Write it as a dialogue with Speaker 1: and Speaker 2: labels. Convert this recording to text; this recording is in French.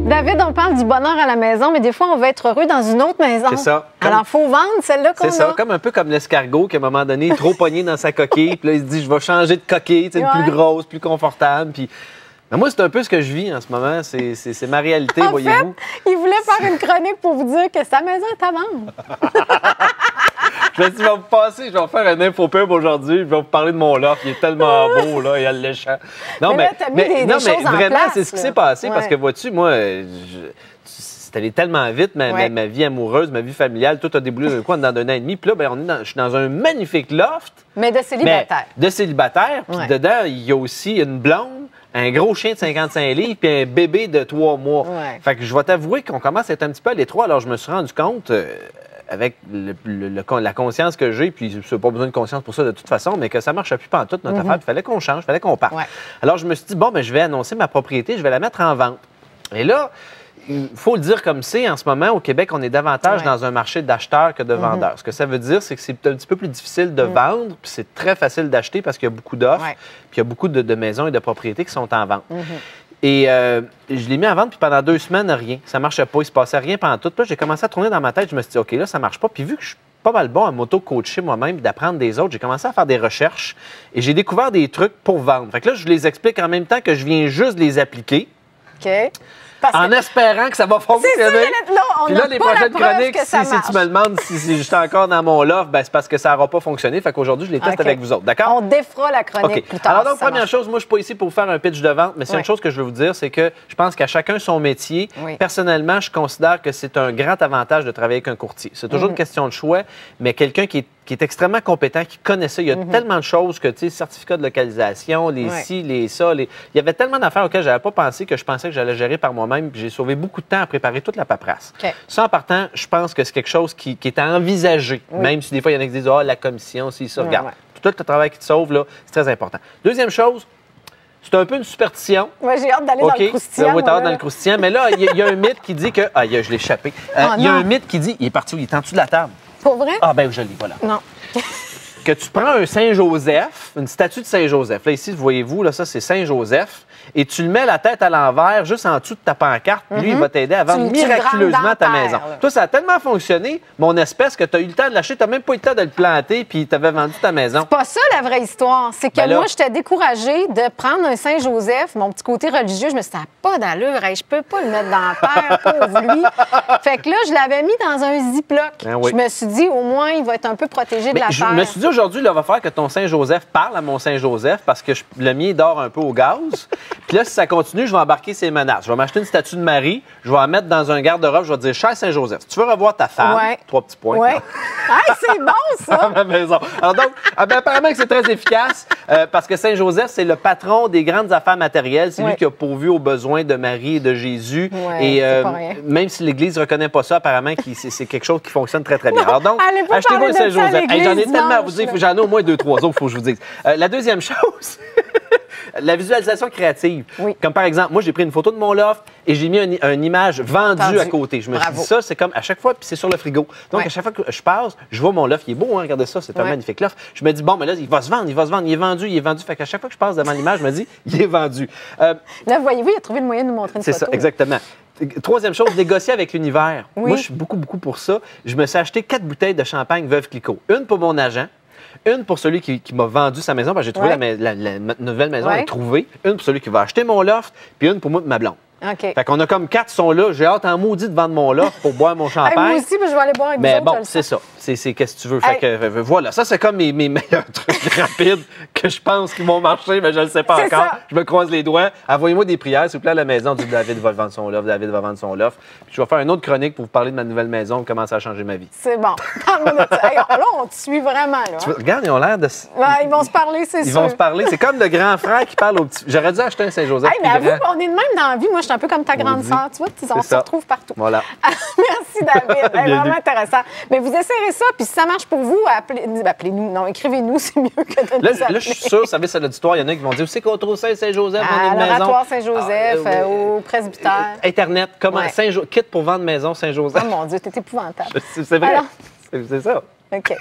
Speaker 1: David, on parle du bonheur à la maison, mais des fois, on va être heureux dans une autre maison.
Speaker 2: C'est ça.
Speaker 1: Alors, il faut vendre celle-là qu'on a.
Speaker 2: C'est ça, comme un peu comme l'escargot qui, à un moment donné, est trop pogné dans sa coquille. Puis là, il se dit, je vais changer de coquille, une plus grosse, plus confortable. Puis... Mais moi, c'est un peu ce que je vis en ce moment. C'est ma réalité, voyez-vous.
Speaker 1: Il voulait faire une chronique pour vous dire que sa maison est à vendre.
Speaker 2: Je vais vous passer, je vais faire un infopub aujourd'hui, je vais vous parler de mon loft, il est tellement beau, là, et alléchant. Non,
Speaker 1: mais là, t'as mis des choses en
Speaker 2: vraiment,
Speaker 1: place,
Speaker 2: c'est ce qui s'est passé, parce que, vois-tu, moi, c'est allé tellement vite, ma vie amoureuse, ma vie familiale, tout a déboulé d'un coup dans un an et demi. Puis là, je suis dans un magnifique loft.
Speaker 1: Mais de célibataire.
Speaker 2: De célibataire, puis dedans, il y a aussi une blonde, un gros chien de 55 livres, puis un bébé de 3 mois. Fait que je vais t'avouer qu'on commence à être un petit peu à l'étroit, alors je me suis rendu compte... avec la conscience que j'ai, puis je n'ai pas besoin de conscience pour ça de toute façon, mais que ça ne marche plus pantoute, notre affaire. Il fallait qu'on change, il fallait qu'on parte. Alors, je me suis dit, bon, ben, je vais annoncer ma propriété, je vais la mettre en vente. Et là, il faut le dire comme c'est, en ce moment, au Québec, on est davantage dans un marché d'acheteurs que de vendeurs. Ce que ça veut dire, c'est que c'est un petit peu plus difficile de vendre, puis c'est très facile d'acheter parce qu'il y a beaucoup d'offres, puis il y a beaucoup de maisons et de propriétés qui sont en vente. Et je l'ai mis en vente, puis pendant 2 semaines, rien. Ça ne marchait pas, il ne se passait rien pendant tout. Puis là, j'ai commencé à tourner dans ma tête, je me suis dit, OK, là, ça ne marche pas. Puis vu que je suis pas mal bon à m'auto-coacher moi-même, d'apprendre des autres, j'ai commencé à faire des recherches et j'ai découvert des trucs pour vendre. Fait que là, je les explique en même temps que je viens juste les appliquer.
Speaker 1: OK.
Speaker 2: En espérant que ça va fonctionner.
Speaker 1: Puis
Speaker 2: là, les prochaines chroniques, si tu me demandes si je suis encore dans mon loft, ben, c'est parce que ça n'aura pas fonctionné. Fait qu'aujourd'hui, je les teste avec vous autres. D'accord?
Speaker 1: On défera la chronique plus tard.
Speaker 2: Alors, donc, première chose, moi, je ne suis pas ici pour vous faire un pitch de vente, mais c'est une chose que je veux vous dire, c'est que je pense qu'à chacun son métier. Personnellement, je considère que c'est un grand avantage de travailler avec un courtier. C'est toujours une question de choix, mais quelqu'un qui est extrêmement compétent, qui connaît ça. Il y a tellement de choses que, tu sais, certificat de localisation, les ci, les ça. Il y avait tellement d'affaires auxquelles je n'avais pas pensé que je pensais que j'allais gérer par moi-même. Puis j'ai sauvé beaucoup de temps à préparer toute la paperasse. Ça, en partant, je pense que c'est quelque chose qui est à envisager. Même si des fois, il y en a qui disent, la commission, si ça, regarde. Tout le travail qui te sauve, là, c'est très important. Deuxième chose, c'est un peu une superstition.
Speaker 1: Oui, j'ai hâte d'aller dans le croustillant.
Speaker 2: Oui, t'as hâte dans le croustillant. Mais là, il y a un mythe qui dit que... Ah, je l'ai échappé. Il y a un mythe qui dit... Il est parti où? Il est en dessous de la table.
Speaker 1: Pour vrai?
Speaker 2: Ah, ben je l'ai, voilà.
Speaker 1: Non.
Speaker 2: Que tu prends un Saint-Joseph, une statue de Saint-Joseph. Là, ici, voyez-vous, là, ça, c'est Saint-Joseph. Et tu le mets la tête à l'envers, juste en dessous de ta pancarte. Lui, il va t'aider à vendre miraculeusement ta maison. Toi, ça a tellement fonctionné, mon espèce, que tu as eu le temps de l'acheter. Tu n'as même pas eu le temps de le planter, puis tu avais vendu ta maison.
Speaker 1: C'est pas ça, la vraie histoire. C'est que moi, j'étais découragée de prendre un Saint-Joseph, mon petit côté religieux. Je me suis dit, ça n'a pas d'allure. Hey, je peux pas le mettre dans la terre, pauvre lui. Fait que là, je l'avais mis dans un Ziploc. Je me suis dit, au moins, il va être un peu protégé de la terre.
Speaker 2: Je me suis dit, aujourd'hui, il va falloir que ton Saint-Joseph parle à mon Saint-Joseph parce que le mien dort un peu au gaz. Puis là, si ça continue, je vais embarquer ses menaces. Je vais m'acheter une statue de Marie, je vais la mettre dans un garde-robe, je vais dire, cher Saint-Joseph, si tu veux revoir ta femme, 3 petits points.
Speaker 1: Oui. Hey, c'est bon, ça!
Speaker 2: À ma maison. Alors donc, apparemment que c'est très efficace parce que Saint-Joseph, c'est le patron des grandes affaires matérielles. C'est lui qui a pourvu aux besoins de Marie et de Jésus. Et même si l'Église ne reconnaît pas ça, apparemment, c'est quelque chose qui fonctionne très, très bien. Alors donc, achetez-vous un Saint-Joseph. Hey, j'en ai tellement à vous dire, j'en ai au moins 2-3 autres, il faut que je vous dise. La deuxième chose... La visualisation créative. Comme par exemple, moi, j'ai pris une photo de mon loft et j'ai mis une image vendue à côté. Je me suis dit ça, c'est comme à chaque fois, puis c'est sur le frigo. Donc, à chaque fois que je passe, je vois mon loft. Il est beau, hein, regardez ça, c'est un magnifique loft. Je me dis, bon, mais là, il va se vendre, il est vendu, il est vendu. Fait qu'à chaque fois que je passe devant l'image, je me dis, il est vendu.
Speaker 1: Là, voyez-vous, il a trouvé le moyen de nous montrer une photo.
Speaker 2: C'est ça, exactement. Troisième chose, négocier avec l'univers. Moi, je suis beaucoup pour ça. Je me suis acheté 4 bouteilles de champagne Veuve Clicquot. Une pour mon agent. Une pour celui qui m'a vendu sa maison, parce que j'ai trouvé la nouvelle maison, elle est trouvée. Une pour celui qui va acheter mon loft, puis une pour moi et ma blonde. Fait qu'on a comme 4 sont là. J'ai hâte en maudit de vendre mon loft pour boire mon champagne.
Speaker 1: Moi aussi, je vais aller boire avec vous.
Speaker 2: Mais bon, c'est ça. C'est qu'est-ce que tu veux. Fait que voilà, ça, c'est comme mes meilleurs trucs rapides que je pense qu'ils vont marcher, mais je ne le sais pas encore. Je me croise les doigts. Envoyez-moi des prières, s'il vous plaît, à la maison. Du David va vendre son loft, David va vendre son loft. Puis je vais faire une autre chronique pour vous parler de ma nouvelle maison, comment ça a changé ma vie.
Speaker 1: C'est bon. Parle-moi de ça. Hey, là, on te suit vraiment. Là, hein?
Speaker 2: Regarde, ils ont l'air de...
Speaker 1: ils vont se parler, c'est sûr.
Speaker 2: Ils vont se parler. C'est comme le grand frère qui parle au petit... J'aurais dû acheter un Saint-Joseph.
Speaker 1: Hey, mais avoue, on est de même dans la vie. Moi, je suis un peu comme ta grande sœur. Tu vois, on se retrouve partout.
Speaker 2: Voilà.
Speaker 1: Merci, David. Vraiment intéressant. Mais vous essayerez ça, puis si ça marche pour vous, appelez-nous. Non, écrivez-nous, c'est mieux que de nous appeler.
Speaker 2: Là, je suis sûr, service à l'auditoire, il y en a qui vont dire, où c'est qu'on trouve ça, Saint-Joseph, dans une maison?
Speaker 1: À l'oratoire Saint-Joseph, au presbytère.
Speaker 2: Internet, comment? Kit pour vendre maison Saint-Joseph.
Speaker 1: Oh mon Dieu, t'es épouvantable.
Speaker 2: C'est vrai. C'est ça.
Speaker 1: OK.